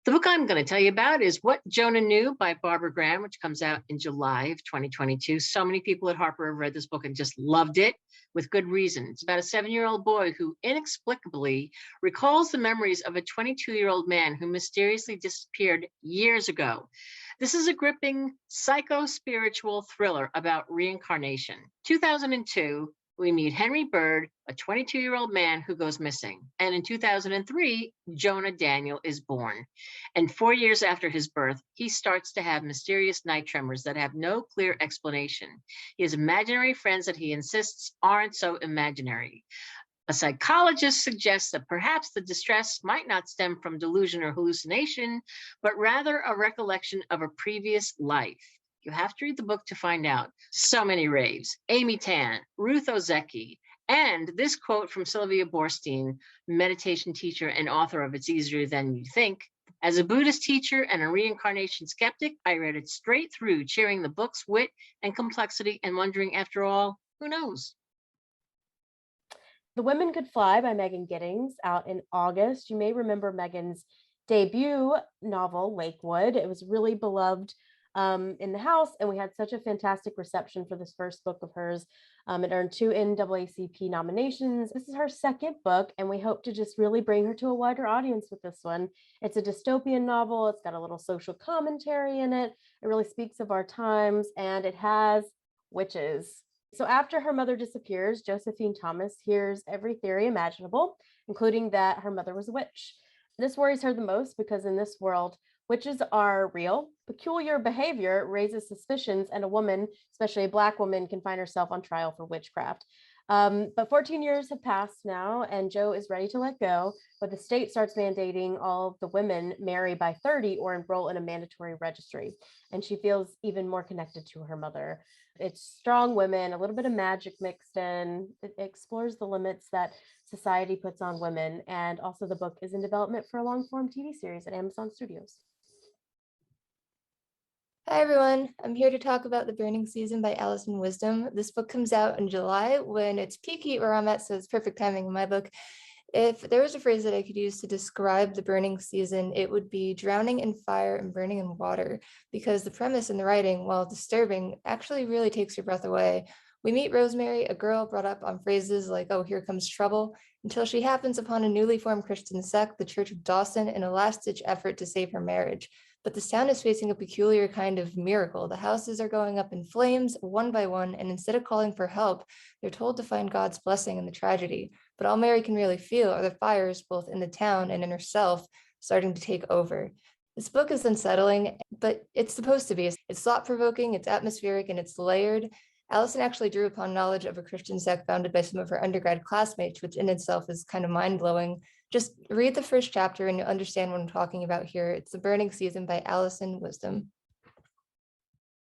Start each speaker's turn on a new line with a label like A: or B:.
A: The book I'm going to tell you about is What Jonah Knew by Barbara Graham, which comes out in July of 2022. So many people at Harper have read this book and just loved it with good reason. It's about a 7-year-old boy who inexplicably recalls the memories of a 22-year-old man who mysteriously disappeared years ago. This is a gripping psycho-spiritual thriller about reincarnation. 2002, we meet Henry Bird, a 22-year-old man who goes missing. And in 2003, Jonah Daniel is born. And 4 years after his birth, he starts to have mysterious night tremors that have no clear explanation. He has imaginary friends that he insists aren't so imaginary. A psychologist suggests that perhaps the distress might not stem from delusion or hallucination, but rather a recollection of a previous life. You have to read the book to find out. So many raves. Amy Tan, Ruth Ozeki, and this quote from Sylvia Boorstein, meditation teacher and author of It's Easier Than You Think. As a Buddhist teacher and a reincarnation skeptic, I read it straight through, cheering the book's wit and complexity and wondering, after all, who knows?
B: The Women Could Fly by Megan Giddings, out in August. You may remember Megan's debut novel, Lakewood. It was really beloved in the house, and we had such a fantastic reception for this first book of hers. It earned 2 NAACP nominations. This is her second book, and we hope to just really bring her to a wider audience with this one. It's a dystopian novel. It's got a little social commentary in it. It really speaks of our times, and it has witches. So after her mother disappears, Josephine Thomas hears every theory imaginable, including that her mother was a witch. This worries her the most because in this world, witches are real. Peculiar behavior raises suspicions, and a woman, especially a Black woman, can find herself on trial for witchcraft. But 14 years have passed now, and Jo is ready to let go, but the state starts mandating all of the women marry by 30 or enroll in a mandatory registry. And she feels even more connected to her mother. It's strong women, a little bit of magic mixed in. It explores the limits that society puts on women. And also the book is in development for a long-form TV series at Amazon Studios.
C: Hi everyone, I'm here to talk about The Burning Season by Alison Wisdom. This book comes out in July when it's peak heat where I'm at, so it's perfect timing in my book. If there was a phrase that I could use to describe the burning season, it would be drowning in fire and burning in water, because the premise and the writing, while disturbing, actually really takes your breath away. We meet Rosemary, a girl brought up on phrases like, "oh, here comes trouble," until she happens upon a newly formed Christian sect, the Church of Dawson, in a last-ditch effort to save her marriage. But this town is facing a peculiar kind of miracle. The houses are going up in flames one by one, and instead of calling for help, they're told to find God's blessing in the tragedy. But all Mary can really feel are the fires, both in the town and in herself, starting to take over. This book is unsettling, but it's supposed to be. It's thought-provoking, it's atmospheric, and it's layered. Alison actually drew upon knowledge of a Christian sect founded by some of her undergrad classmates, which in itself is kind of mind-blowing. Just read the first chapter and you'll understand what I'm talking about here. It's The Burning Season by Alison Wisdom.